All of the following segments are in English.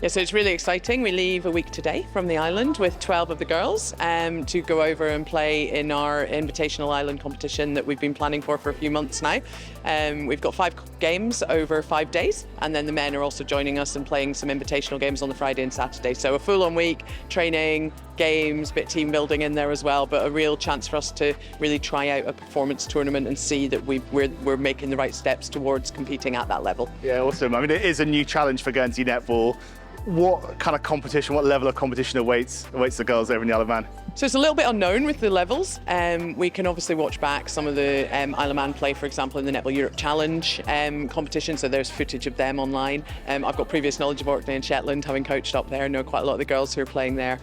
Yeah, so it's really exciting. We leave a week today from the island with 12 of the girls to go over and play in our Invitational Island competition that we've been planning for a few months now. We've got 5 games over 5 days, and then the men are also joining us and playing some invitational games on the Friday and Saturday. So a full-on week, training, games, bit team building in there as well, but a real chance for us to really try out a performance tournament and see that we're making the right steps towards competing at that level. Yeah, awesome. I mean, it is a new challenge for Guernsey Netball. What kind of competition, what level of competition awaits the girls over in the Isle of Man? So it's a little bit unknown with the levels. We can obviously watch back some of the Isle of Man play, for example, in the Netball Europe Challenge competition, so there's footage of them online. I've got previous knowledge of Orkney and Shetland, having coached up there, know quite a lot of the girls who are playing there.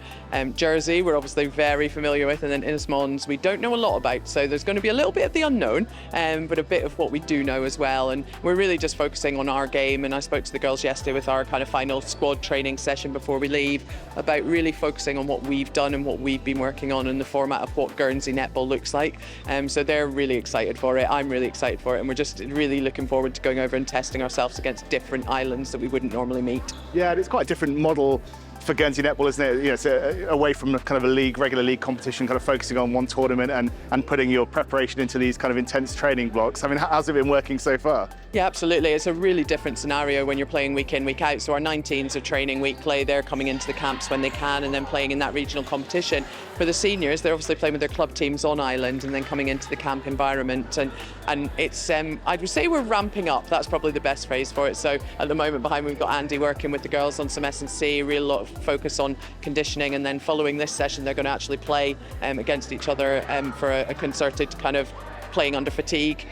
Jersey, we're obviously very familiar with, and then Innis Mons, we don't know a lot about, so there's going to be a little bit of the unknown, but a bit of what we do know as well, and we're really just focusing on our game. And I spoke to the girls yesterday with our kind of final squad training session before we leave about really focusing on what we've done and what we've been working on in the format of what Guernsey Netball looks like. So they're really excited for it, I'm really excited for it, and we're just really looking forward to going over and testing ourselves against different islands that we wouldn't normally meet. Yeah, it's quite a different model for Guernsey Netball, isn't it? You know, it's away from kind of a regular league competition, kind of focusing on one tournament and putting your preparation into these kind of intense training blocks. I mean, how's it been working so far? Yeah, absolutely. It's a really different scenario when you're playing week in, week out. So our 19s are training weekly. They're coming into the camps when they can and then playing in that regional competition. For the seniors, they're obviously playing with their club teams on island and then coming into the camp environment. And it's, I would say we're ramping up. That's probably the best phrase for it. So at the moment behind, we've got Andy working with the girls on some S&C, real lot of focus on conditioning. And then following this session, they're going to actually play against each other for a concerted kind of playing under fatigue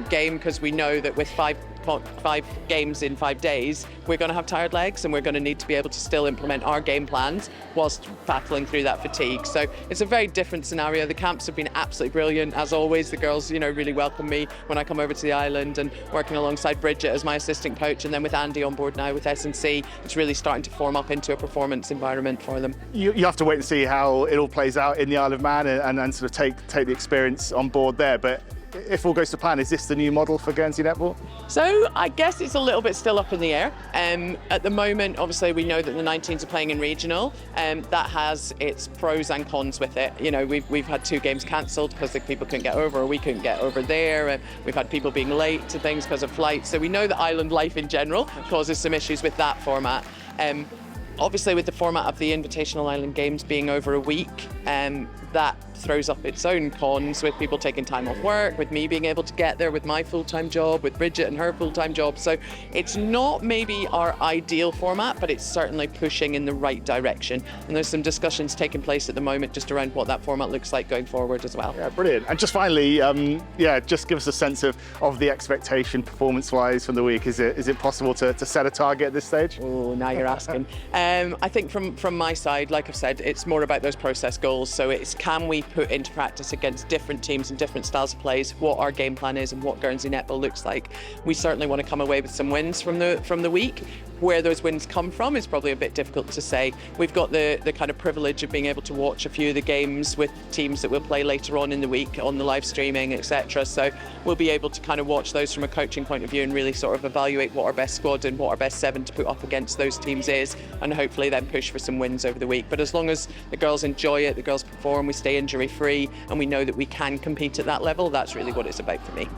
game, because we know that with five games in 5 days, we're going to have tired legs and we're going to need to be able to still implement our game plans whilst battling through that fatigue. So it's a very different scenario. The camps have been absolutely brilliant. As always, the girls, really welcome me when I come over to the island, and working alongside Bridget as my assistant coach, and then with Andy on board now with S&C, it's really starting to form up into a performance environment for them. You have to wait and see how it all plays out in the Isle of Man and sort of take the experience on board there. But if all goes to plan, is this the new model for Guernsey Netball? So I guess it's a little bit still up in the air. At the moment, obviously, we know that the 19s are playing in regional, that has its pros and cons with it. We've had 2 games cancelled because the people couldn't get over, or we couldn't get over there. We've had people being late to things because of flights. So we know that island life in general causes some issues with that format. Obviously, with the format of the Invitational Island Games being over a week, that throws up its own cons, with people taking time off work, with me being able to get there with my full-time job, with Bridget and her full-time job. So it's not maybe our ideal format, but it's certainly pushing in the right direction. And there's some discussions taking place at the moment just around what that format looks like going forward as well. Yeah, brilliant. And just finally, just give us a sense of the expectation performance-wise from the week. Is it possible to set a target at this stage? Oh, now you're asking. I think from my side, like I've said, it's more about those process goals. So it's, can we put into practice against different teams and different styles of plays what our game plan is and what Guernsey Netball looks like. We certainly want to come away with some wins from the week. Where those wins come from is probably a bit difficult to say. We've got the kind of privilege of being able to watch a few of the games with teams that we'll play later on in the week on the live streaming, etc. So we'll be able to kind of watch those from a coaching point of view and really sort of evaluate what our best squad and what our best 7 to put up against those teams is, and hopefully then push for some wins over the week. But as long as the girls enjoy it, the girls perform, we stay injury free, and we know that we can compete at that level, that's really what it's about for me.